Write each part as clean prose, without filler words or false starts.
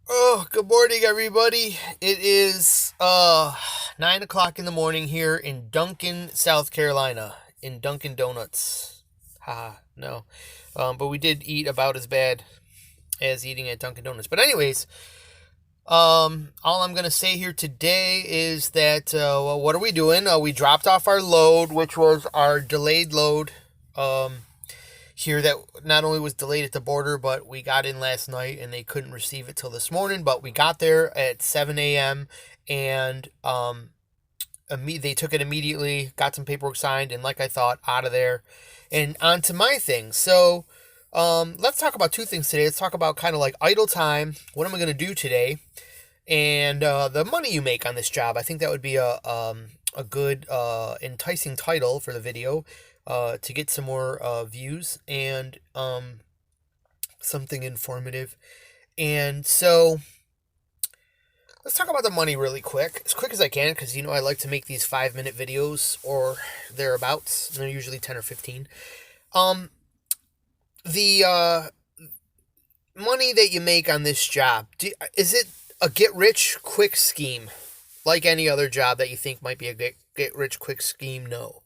Oh, good morning, everybody. It is 9 o'clock in the morning here in Duncan, South Carolina, in Dunkin' Donuts. Haha, no. But we did eat about as bad as eating at Dunkin' Donuts. But anyways, all I'm gonna say here today is that well, what are we doing? We dropped off our load, which was our delayed load. Um, Here that not only was delayed at the border, but we got in last night and they couldn't receive it till this morning. But we got there at 7 a.m. and they took it immediately, got some paperwork signed, and like I thought, out of there and on to my thing. So let's talk about two things today. Let's talk about kind of like idle time. What am I going to do today? And the money you make on this job. I think that would be a good enticing title for the video to get some more views and something informative. And so let's talk about the money really quick, as quick as I can, because I like to make these 5-minute videos or thereabouts. And they're usually 10 or 15. Um, the money that you make on this job, is it a get rich quick scheme like any other job that you think might be a get rich quick scheme? No.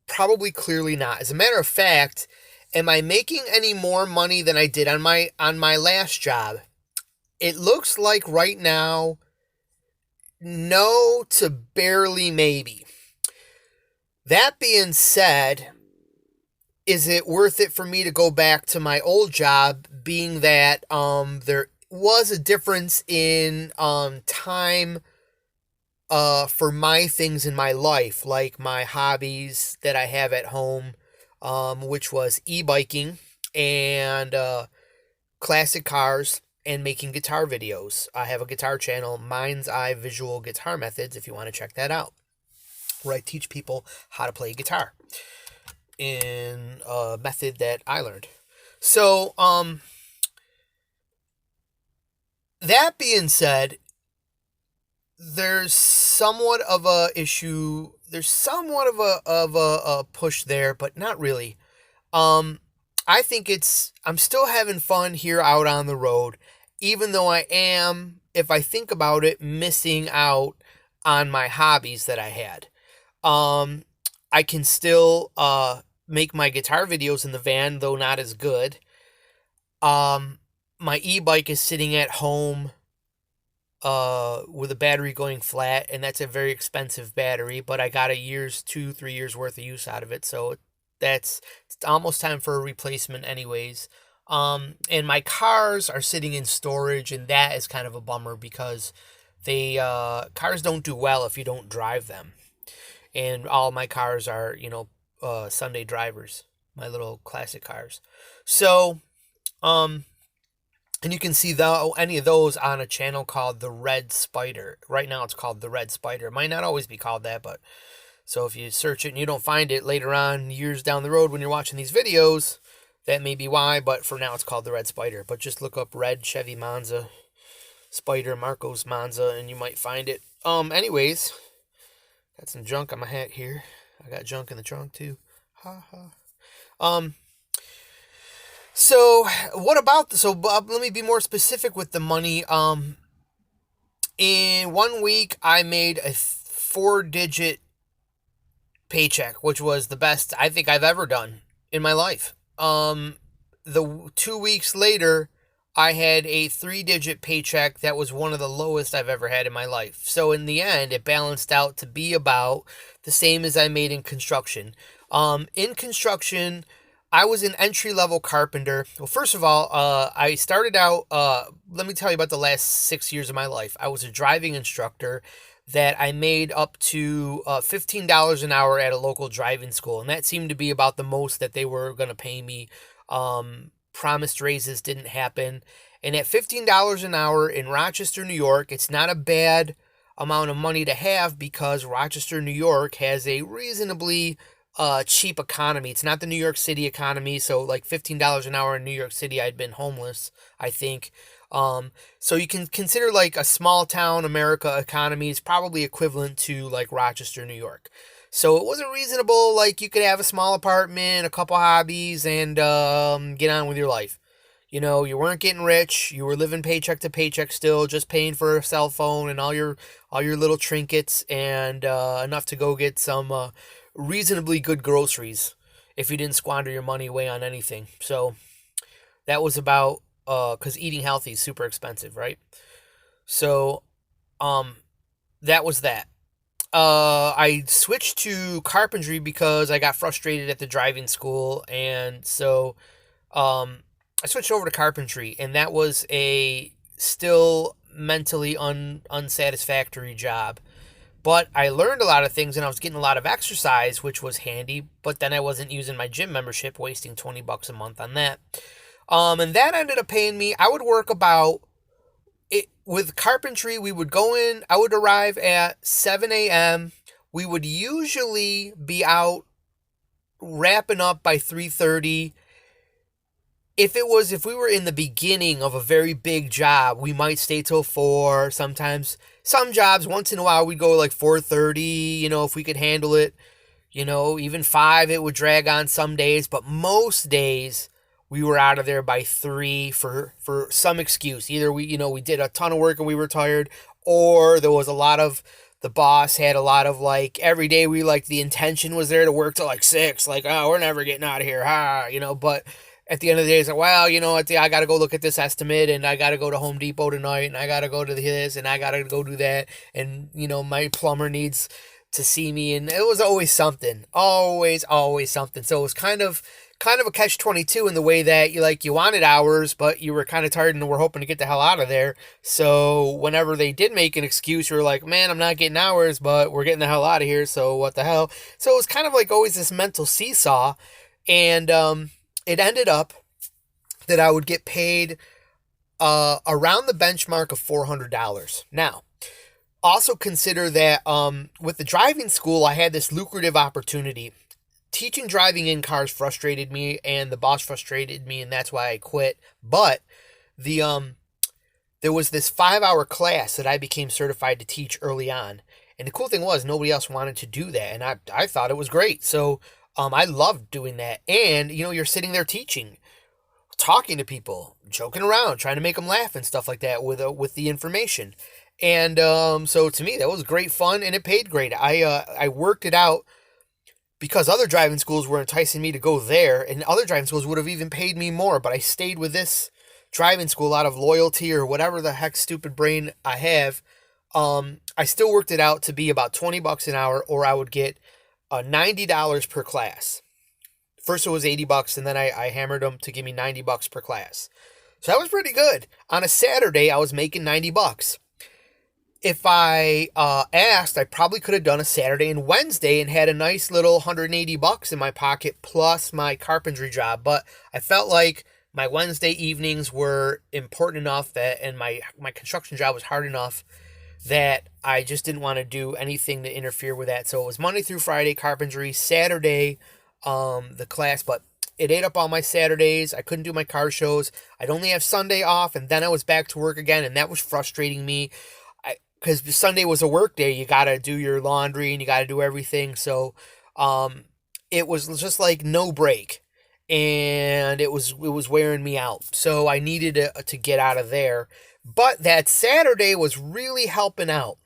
Probably clearly not. As a matter of fact, am I making any more money than I did on my last job? It looks like right now, no to barely maybe. That being said, is it worth it for me to go back to my old job, being that there was a difference in time for my things in my life, like my hobbies that I have at home, which was e-biking and classic cars and making guitar videos. I have a guitar channel, Mind's Eye Visual Guitar Methods, if you want to check that out, where I teach people how to play guitar in a method that I learned. So, that being said, there's somewhat of a issue. There's somewhat of a push there, but not really. Um, I think I'm still having fun here out on the road, even though I am, if I think about it, missing out on my hobbies that I had. Um, I can still make my guitar videos in the van, though not as good. Um, my e-bike is sitting at home with a battery going flat, and that's a very expensive battery, but I got 2-3 years worth of use out of it, so it's almost time for a replacement anyways. And my cars are sitting in storage, and that is kind of a bummer because they cars don't do well if you don't drive them. And all my cars are, Sunday drivers, my little classic cars. So, um, and you can see any of those on a channel called The Red Spider. Right now it's called The Red Spider. It might not always be called that, but so if you search it and you don't find it later on, years down the road when you're watching these videos, that may be why, but for now it's called The Red Spider. But just look up Red Chevy Monza Spider Marcos Monza and you might find it. Anyways, got some junk on my hat here. I got junk in the trunk too. Ha ha. Um, So what about so Bob, let me be more specific with the money. In one week I made a 4-digit paycheck, which was the best I think I've ever done in my life. The 2 weeks later I had a 3-digit paycheck that was one of the lowest I've ever had in my life. So in the end it balanced out to be about the same as I made in construction. In construction I was an entry level carpenter. Well, first of all, I started out. Let me tell you about the last 6 years of my life. I was a driving instructor that I made up to $15 an hour at a local driving school, and that seemed to be about the most that they were going to pay me. Promised raises didn't happen, and at $15 an hour in Rochester, New York, it's not a bad amount of money to have because Rochester, New York has a reasonably cheap economy. It's not the New York City economy. So like $15 an hour in New York City, I'd been homeless, I think. So you can consider like a small town America economy is probably equivalent to like Rochester, New York. So it wasn't reasonable. Like you could have a small apartment, a couple hobbies, and get on with your life. You weren't getting rich. You were living paycheck to paycheck still, just paying for a cell phone and all your little trinkets and enough to go get some reasonably good groceries if you didn't squander your money away on anything. So that was about because eating healthy is super expensive, right? So um, that was that. I switched to carpentry because I got frustrated at the driving school, and so um, I switched over to carpentry, and that was a still mentally unsatisfactory job. But I learned a lot of things, and I was getting a lot of exercise, which was handy. But then I wasn't using my gym membership, wasting $20 a month on that. And that ended up paying me. I would work about it with carpentry. We would go in. I would arrive at 7 a.m. We would usually be out wrapping up by 3:30. If we were in the beginning of a very big job, we might stay till 4. Sometimes some jobs, once in a while, we'd go like 4:30. If we could handle it. Even 5. It would drag on some days, but most days we were out of there by 3 for some excuse. Either we did a ton of work and we were tired, or there was a lot of the boss had a lot of like every day we like the intention was there to work till like 6, like, oh, we're never getting out of here, but at the end of the day it's like, well, I got to go look at this estimate, and I got to go to Home Depot tonight, and I got to go to this, and I got to go do that, and my plumber needs to see me, and it was always something, always something. So it was kind of a catch-22 in the way that you wanted hours, but you were kind of tired and were hoping to get the hell out of there. So whenever they did make an excuse, you were like, man, I'm not getting hours, but we're getting the hell out of here, so what the hell. So it was kind of like always this mental seesaw, and it ended up that I would get paid around the benchmark of $400. Now, also consider that with the driving school, I had this lucrative opportunity. Teaching driving in cars frustrated me, and the boss frustrated me, and that's why I quit. But the there was this 5-hour class that I became certified to teach early on, and the cool thing was nobody else wanted to do that, and I thought it was great. So I loved doing that, and you're sitting there teaching, talking to people, joking around, trying to make them laugh and stuff like that with the information. And so to me, that was great fun, and it paid great. I worked it out because other driving schools were enticing me to go there, and other driving schools would have even paid me more, but I stayed with this driving school out of loyalty or whatever the heck stupid brain I have. I still worked it out to be about $20 an hour, or I would get $90 per class. First it was $80, and then I hammered them to give me $90 per class. So that was pretty good. On a Saturday, I was making $90. If I asked, I probably could have done a Saturday and Wednesday and had a nice little $180 in my pocket plus my carpentry job. But I felt like my Wednesday evenings were important enough and my construction job was hard enough that I just didn't want to do anything to interfere with that. So it was Monday through Friday carpentry, Saturday the class, but it ate up all my Saturdays. I couldn't do my car shows. I'd only have Sunday off, and then I was back to work again, and that was frustrating me. Because Sunday was a work day, you got to do your laundry and you got to do everything. So it was just like no break. And it was wearing me out. So I needed to get out of there. But that Saturday was really helping out.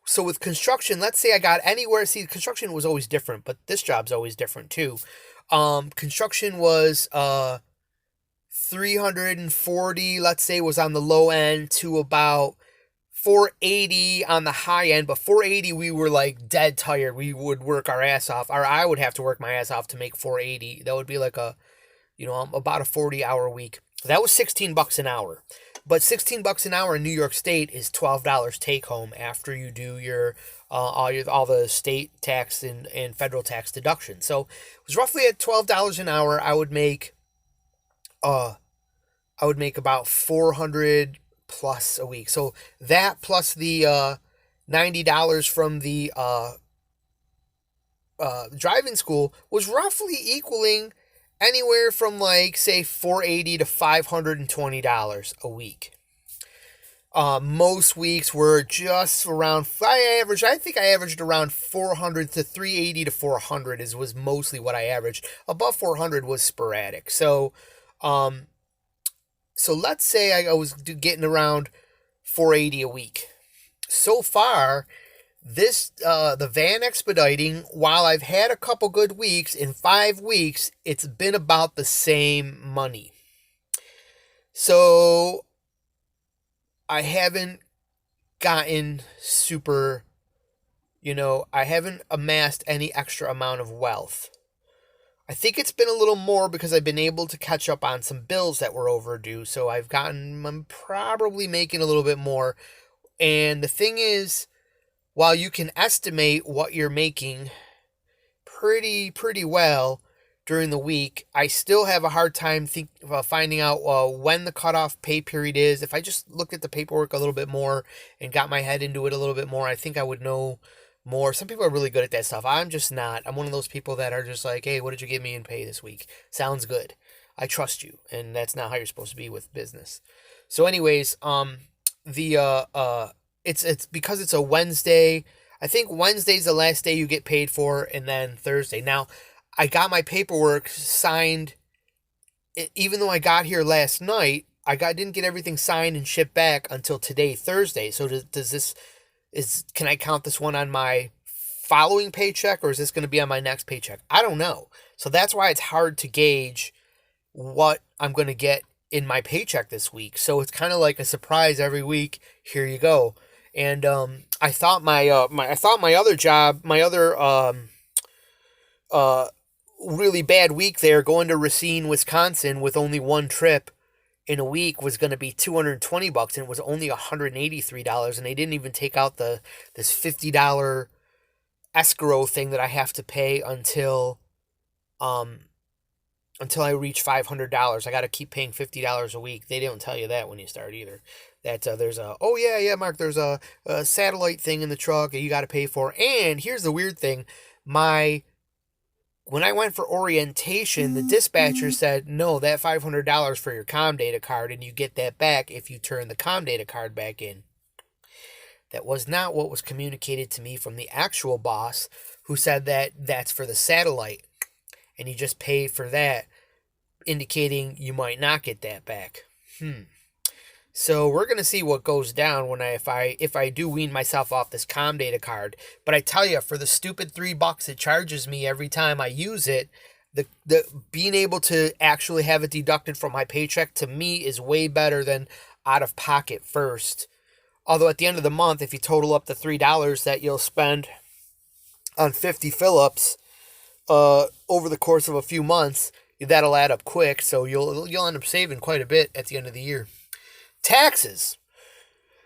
So with construction, let's say I got anywhere. See, construction was always different, but this job's always different too. Construction was 340, let's say, was on the low end to about 480 on the high end, but 480 we were like dead tired. We would work our ass off, or I would have to work my ass off to make 480. That would be like about a 40-hour week. That was $16 an hour. But $16 an hour in New York State is $12 take home after you do your all the state tax and federal tax deductions. So it was roughly at $12 an hour. I would make about 400 plus a week. So that plus the $90 from the driving school was roughly equaling anywhere from like say $480 to $520 a week. Most weeks were just around. I think I averaged around 400 to 380 to 400 was mostly what I averaged. Above 400 was sporadic. So So let's say I was getting around 480 a week. So far, this the van expediting, while I've had a couple good weeks, in 5 weeks it's been about the same money. So I haven't gotten super, I haven't amassed any extra amount of wealth. I think it's been a little more because I've been able to catch up on some bills that were overdue. So I'm probably making a little bit more. And the thing is, while you can estimate what you're making pretty well during the week, I still have a hard time finding out when the cutoff pay period is. If I just looked at the paperwork a little bit more and got my head into it a little bit more, I think I would know more. Some people are really good at that stuff. I'm just not. I'm one of those people that are just like, hey, what did you give me in pay this week? Sounds good. I trust you, and that's not how you're supposed to be with business. So, anyways, it's because it's a Wednesday. I think Wednesday's the last day you get paid for, and then Thursday. Now, I got my paperwork signed. Even though I got here last night, didn't get everything signed and shipped back until today, Thursday. So can I count this one on my following paycheck, or is this going to be on my next paycheck? I don't know. So that's why it's hard to gauge what I'm going to get in my paycheck this week. So it's kind of like a surprise every week. Here you go. And I thought my other job, my other really bad week there, going to Racine, Wisconsin, with only one trip in a week, was going to be $220, and it was only $183, and they didn't even take out this $50 escrow thing that I have to pay until I reach $500. I got to keep paying $50 a week. They don't tell you that when you start either. That Mark, there's a satellite thing in the truck that you got to pay for. And here's the weird thing, when I went for orientation, the dispatcher said, no, that $500 for your Comdata card, and you get that back if you turn the Comdata card back in. That was not what was communicated to me from the actual boss, who said that that's for the satellite, and you just pay for that, indicating you might not get that back. So we're gonna see what goes down when if I do wean myself off this Comdata card. But I tell you, for the stupid $3 it charges me every time I use it, the being able to actually have it deducted from my paycheck, to me, is way better than out of pocket first. Although at the end of the month, if you total up the $3 that you'll spend on 50 fill-ups over the course of a few months, that'll add up quick. So you'll end up saving quite a bit at the end of the year. Taxes.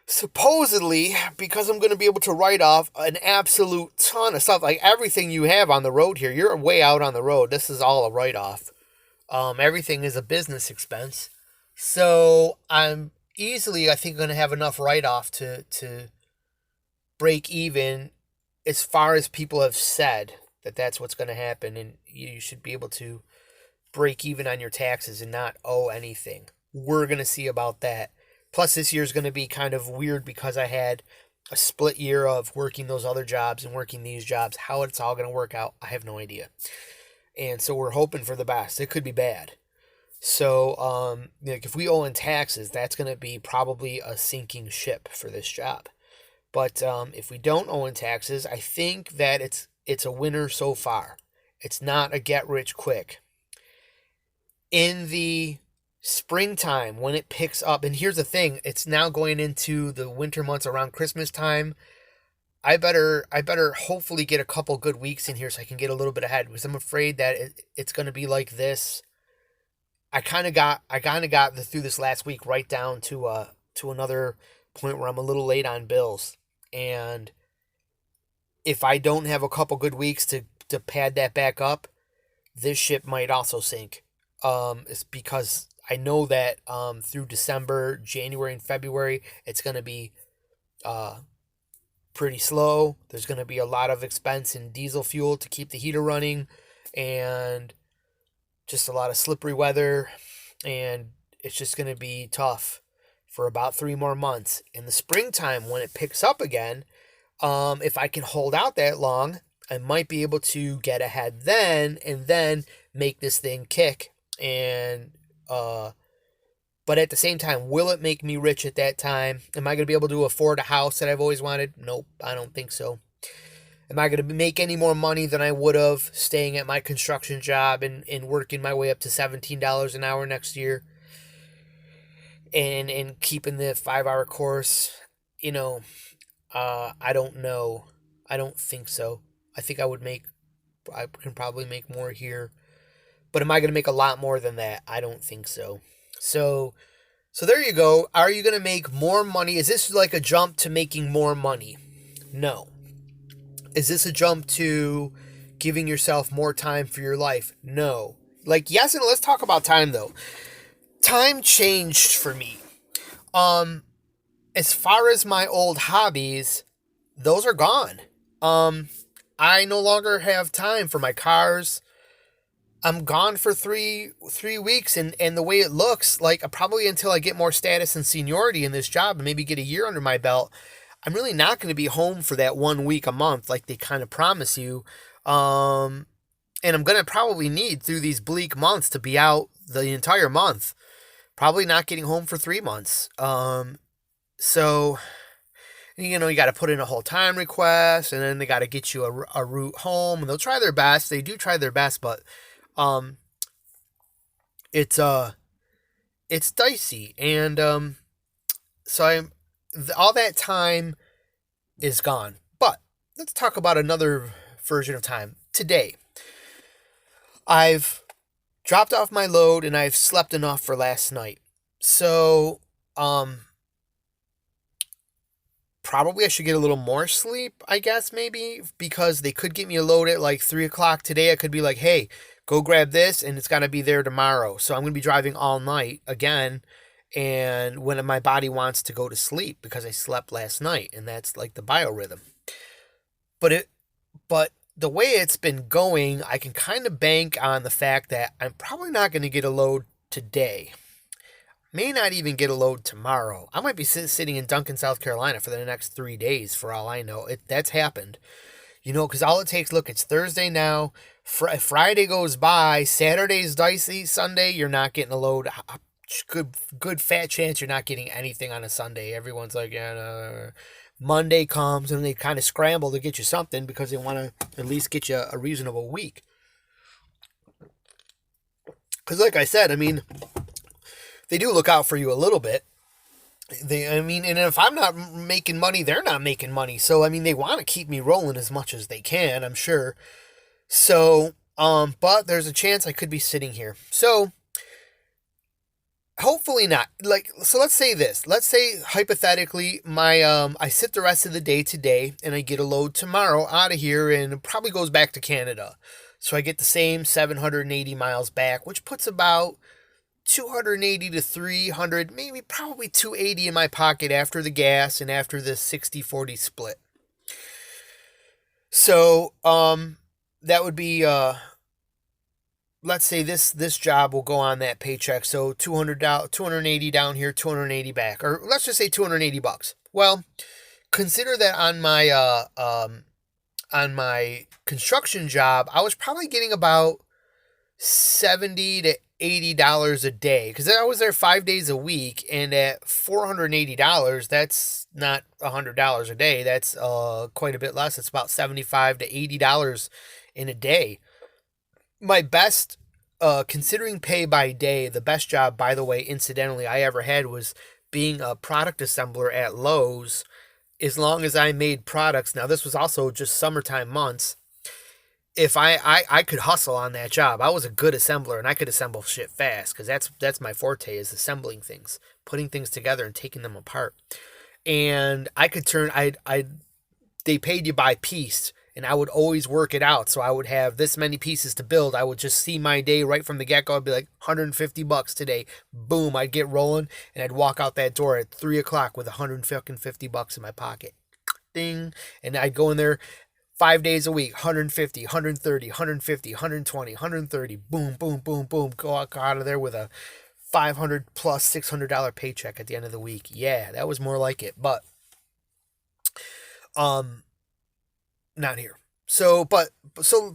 Supposedly, because I'm going to be able to write off an absolute ton of stuff, like everything you have on the road here, you're way out on the road. This is all a write-off. Everything is a business expense. So I'm easily, I think, going to have enough write-off to break even, as far as people have said that's what's going to happen, and you should be able to break even on your taxes and not owe anything. We're going to see about that. Plus, this year's going to be kind of weird because I had a split year of working those other jobs and working these jobs. How it's all going to work out, I have no idea. And so we're hoping for the best. It could be bad. So, if we owe in taxes, that's going to be probably a sinking ship for this job. But if we don't owe in taxes, I think that it's a winner so far. It's not a get rich quick. In the springtime, when it picks up, and here's the thing, it's now going into the winter months around Christmas time. I better hopefully get a couple good weeks in here so I can get a little bit ahead, because I'm afraid that it's going to be like this. I kind of got through this last week right down to another point where I'm a little late on bills, and if I don't have a couple good weeks to pad that back up, this ship might also sink. It's because I know that through December, January, and February, it's going to be pretty slow. There's going to be a lot of expense in diesel fuel to keep the heater running, and just a lot of slippery weather, and it's just going to be tough for about 3 more months. In the springtime, when it picks up again, if I can hold out that long, I might be able to get ahead then, and then make this thing kick and But at the same time, will it make me rich at that time? Am I going to be able to afford a house that I've always wanted? Nope, I don't think so. Am I going to make any more money than I would have staying at my construction job and working my way up to $17 an hour next year and keeping the 5 hour course? You know, I don't know. I don't think so. I think I can probably make more here. But am I going to make a lot more than that? I don't think so. So, so there you go. Are you going to make more money? Is this like a jump to making more money? No. Is this a jump to giving yourself more time for your life? No. Like, yes, and let's talk about time though. Time changed for me. Um, as far as my old hobbies, those are gone. Um, I no longer have time for my cars. I'm gone for three weeks, and the way it looks, like probably until I get more status and seniority in this job and maybe get a year under my belt, I'm really not going to be home for that 1 week a month like they kind of promise you. Um, and I'm going to probably need through these bleak months to be out the entire month. Probably not getting home for 3 months. So you know, you got to put in a whole time request, and then they got to get you a route home, and they'll try their best. They do try their best, but um, it's it's dicey, and so all that time is gone. But let's talk about another version of time. Today, I've dropped off my load, and I've slept enough for last night. So, probably I should get a little more sleep, I guess, maybe, because they could get me a load at like 3 o'clock today. I could be like, hey, go grab this, and it's got to be there tomorrow. So I'm going to be driving all night again. And when my body wants to go to sleep because I slept last night, and that's like the biorhythm. But but the way it's been going, I can kind of bank on the fact that I'm probably not going to get a load today. May not even get a load tomorrow. I might be sitting in Duncan, South Carolina for the next 3 days, for all I know. That's happened. You know, because all it takes, look, it's Thursday now. Friday goes by. Saturday's dicey. Sunday, you're not getting a load. Good fat chance you're not getting anything on a Sunday. Everyone's like, yeah, no. Monday comes and they kind of scramble to get you something because they want to at least get you a reasonable week. Because, like I said, I mean, they do look out for you a little bit. And if I'm not making money, they're not making money. So, I mean, they want to keep me rolling as much as they can, I'm sure. So, but there's a chance I could be sitting here. So, hopefully not. Like, so let's say this. Let's say, hypothetically, I sit the rest of the day today, and I get a load tomorrow out of here, and it probably goes back to Canada. So I get the same 780 miles back, which puts about 280 to 300, maybe probably 280 in my pocket after the gas and after the 60-40 split. So, that would be, let's say this job will go on that paycheck. So 280 down here, 280 back, or let's just say $280. Well, consider that on my construction job, I was probably getting about 70 to $80 a day because I was there 5 days a week, and at $480, that's not $100 a day. That's quite a bit less. It's about $75 to $80 in a day. My best, considering pay by day, the best job, by the way, incidentally, I ever had was being a product assembler at Lowe's. As long as I made products, now this was also just summertime months. If I could hustle on that job, I was a good assembler, and I could assemble shit fast because that's my forte, is assembling things, putting things together and taking them apart. And I could they paid you by piece, and I would always work it out. So I would have this many pieces to build. I would just see my day right from the get-go. I'd be like, $150 today. Boom, I'd get rolling, and I'd walk out that door at 3 o'clock with $150 in my pocket. Ding. And I'd go in there 5 days a week, 150, 130, 150, 120, 130, boom, boom, boom, boom. Go out of there with a $500 plus $600 paycheck at the end of the week. Yeah, that was more like it, but not here. But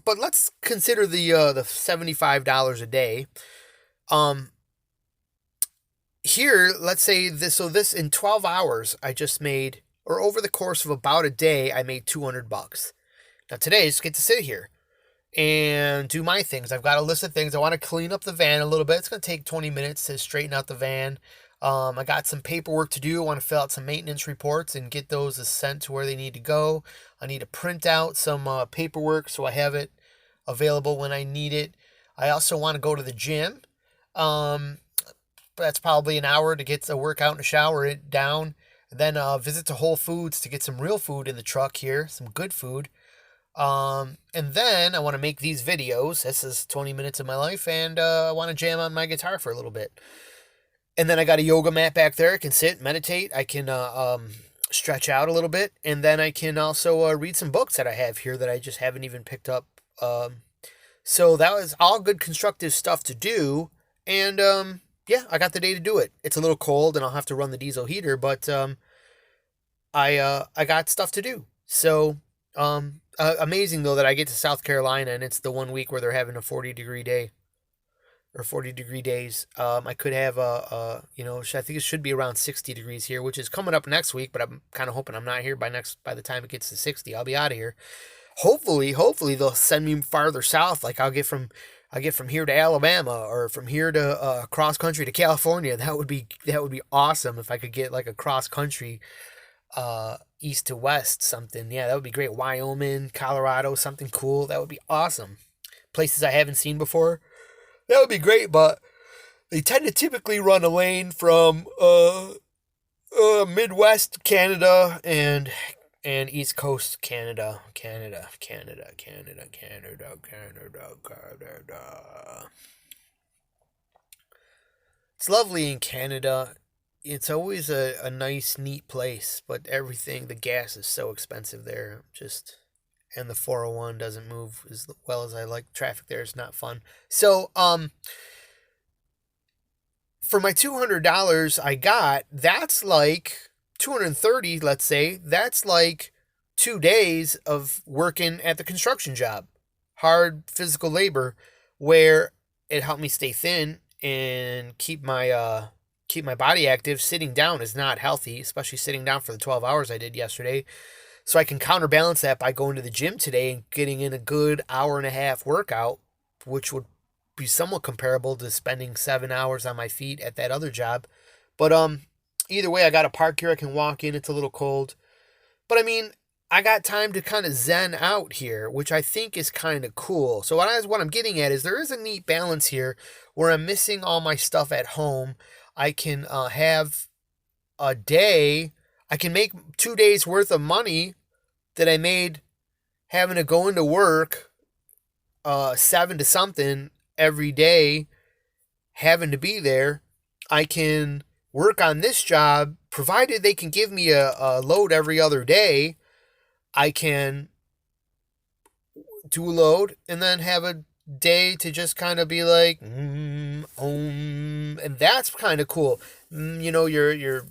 let's consider the $75 a day. here, let's say this, so this in 12 hours, I just made, or over the course of about a day, I made $200. Now today, I just get to sit here and do my things. I've got a list of things. I want to clean up the van a little bit. It's going to take 20 minutes to straighten out the van. I got some paperwork to do. I want to fill out some maintenance reports and get those sent to where they need to go. I need to print out some paperwork so I have it available when I need it. I also want to go to the gym. That's probably an hour to get a workout and a shower it down. And then visit to Whole Foods to get some real food in the truck here, some good food. And then I want to make these videos. This is 20 minutes of my life, and I want to jam on my guitar for a little bit. And then I got a yoga mat back there. I can sit, meditate. I can stretch out a little bit, and then I can also read some books that I have here that I just haven't even picked up. So that was all good constructive stuff to do, and yeah, I got the day to do it. It's a little cold, and I'll have to run the diesel heater, but I got stuff to do. So amazing though that I get to South Carolina and it's the 1 week where they're having a 40-degree day or 40-degree days. I could have I think it should be around 60 degrees here, which is coming up next week, but I'm kind of hoping I'm not here by the time it gets to 60. I'll be out of here. Hopefully they'll send me farther south. Like I get from here to Alabama or from here to cross country to California. That would be awesome if I could get like a cross country east to west something. Yeah, that would be great. Wyoming, Colorado, something cool. That would be awesome. Places I haven't seen before. That would be great, but they tend to typically run a lane from Midwest Canada and East Coast Canada. It's lovely in Canada. It's always a nice, neat place, but the gas is so expensive there. And the 401 doesn't move as well as I like. Traffic there is not fun. So, for my $200 I got, that's like $230, let's say. That's like 2 days of working at the construction job. Hard physical labor where it helped me stay thin and keep my body active. Sitting down is not healthy, especially sitting down for the 12 hours I did yesterday. So I can counterbalance that by going to the gym today and getting in a good hour and a half workout, which would be somewhat comparable to spending 7 hours on my feet at that other job. But either way, I got a park here I can walk in. It's a little cold. But I mean, I got time to kind of zen out here, which I think is kind of cool. So what I'm getting at is there is a neat balance here where I'm missing all my stuff at home. I can have a day. I can make 2 days worth of money that I made having to go into work 7 to something every day, having to be there. I can work on this job, provided they can give me a load every other day. I can do a load and then have a day to just kind of be like, and that's kind of cool. The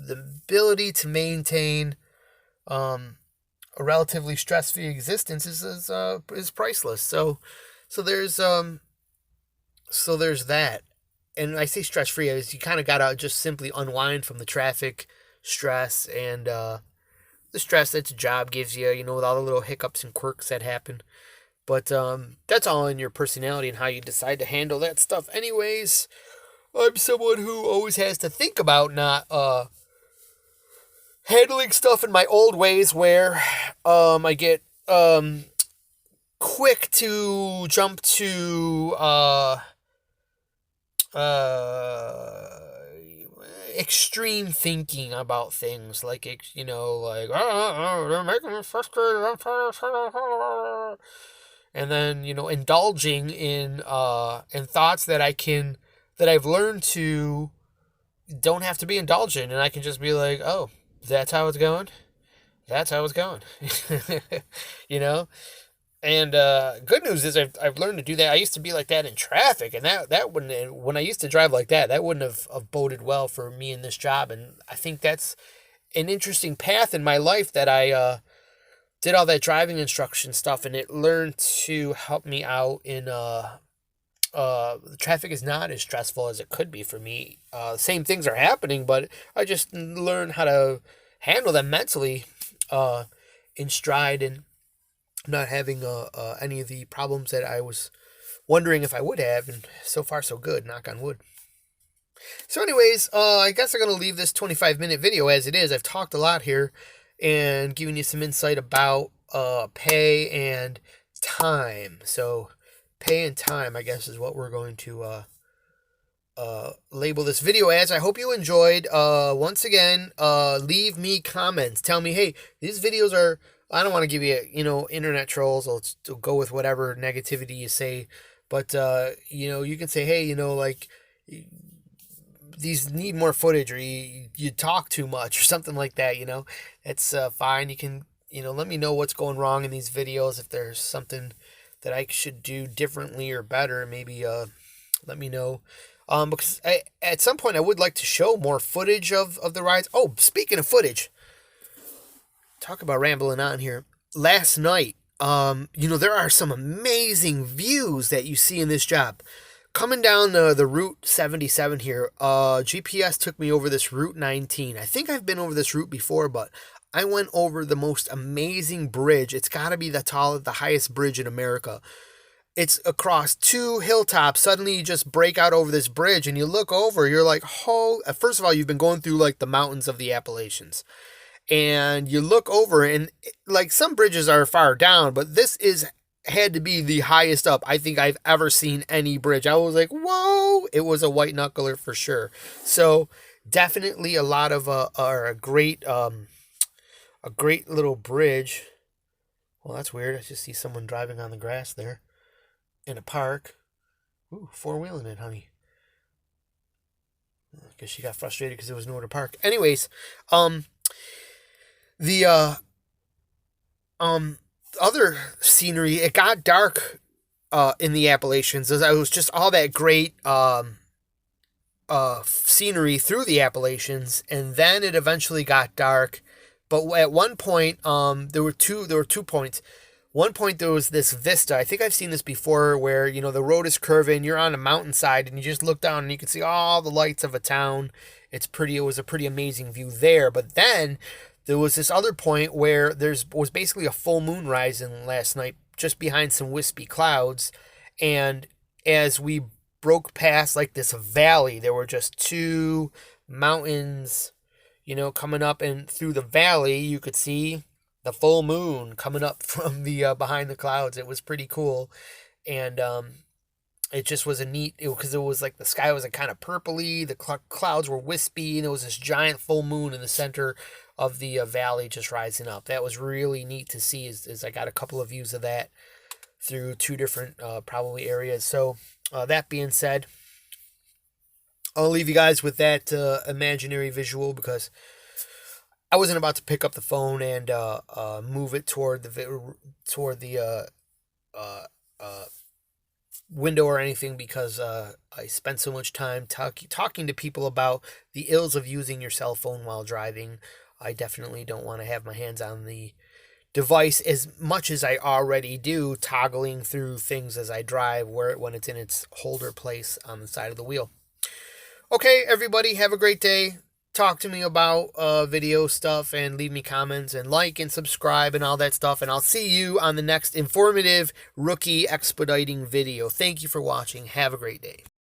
ability to maintain a relatively stress-free existence is priceless. So there's that. And I say stress-free is you kind of gotta just simply unwind from the traffic stress and the stress that the job gives you, with all the little hiccups and quirks that happen. But that's all in your personality and how you decide to handle that stuff. Anyways, I'm someone who always has to think about not handling stuff in my old ways where I get quick to jump to extreme thinking about things, like they're making me frustrated, and then indulging in thoughts that I've learned to don't have to be indulgent, and I can just be like, oh, that's how it's going. And good news is I've learned to do that. I used to be like that in traffic, and that wouldn't, when I used to drive like that wouldn't have boded well for me in this job. And I think that's an interesting path in my life that I did all that driving instruction stuff, and it learned to help me out in the traffic is not as stressful as it could be for me. Same things are happening, but I just learn how to handle them mentally, in stride, and not having any of the problems that I was wondering if I would have. And so far, so good. Knock on wood. So, anyways, I guess I'm gonna leave this 25-minute video as it is. I've talked a lot here, and given you some insight about pay and time. So, pay and time, I guess, is what we're going to label this video as. I hope you enjoyed. Once again, leave me comments. Tell me, hey, these videos are. I don't want to give you, internet trolls. I'll go with whatever negativity you say, but you can say, hey, like, these need more footage, or you talk too much, or something like that. It's fine. You can, let me know what's going wrong in these videos. If there's something that I should do differently or better, maybe let me know. Because at some point I would like to show more footage of the rides. Oh, speaking of footage, talk about rambling on here. Last night, there are some amazing views that you see in this job. Coming down the Route 77 here, GPS took me over this Route 19. I think I've been over this route before, but I went over the most amazing bridge. It's got to be the highest bridge in America. It's across two hilltops. Suddenly you just break out over this bridge and you look over, you're like, oh, first of all, you've been going through like the mountains of the Appalachians. And you look over and like some bridges are far down, but this had to be the highest up I think I've ever seen any bridge. I was like, whoa, it was a white knuckler for sure. So definitely a lot of a great little bridge. Well, that's weird. I just see someone driving on the grass there in a park. Ooh, four-wheeling it, honey. I guess she got frustrated because there was nowhere to park. Anyways, the other scenery, it got dark in the Appalachians. It was just all that great scenery through the Appalachians, and then it eventually got dark. But at one point, there were two points. One point there was this vista. I think I've seen this before, where the road is curving, you're on a mountainside, and you just look down and you can see all the lights of a town. It's pretty. It was a pretty amazing view there. But then there was this other point where was basically a full moon rising last night, just behind some wispy clouds, and as we broke past like this valley, there were just two mountains, coming up, and through the valley you could see the full moon coming up from the behind the clouds. It was pretty cool, and it just was because it was like the sky was like kind of purpley, the clouds were wispy, and there was this giant full moon in the center of the valley just rising up. That was really neat to see. As I got a couple of views of that through two different probably areas. So that being said, I'll leave you guys with that imaginary visual, because I wasn't about to pick up the phone and move it toward the window or anything, because I spent so much time talking to people about the ills of using your cell phone while driving. I definitely don't want to have my hands on the device as much as I already do, toggling through things as I drive when it's in its holder place on the side of the wheel. Okay, everybody, have a great day. Talk to me about video stuff, and leave me comments, and like and subscribe and all that stuff. And I'll see you on the next informative rookie expediting video. Thank you for watching. Have a great day.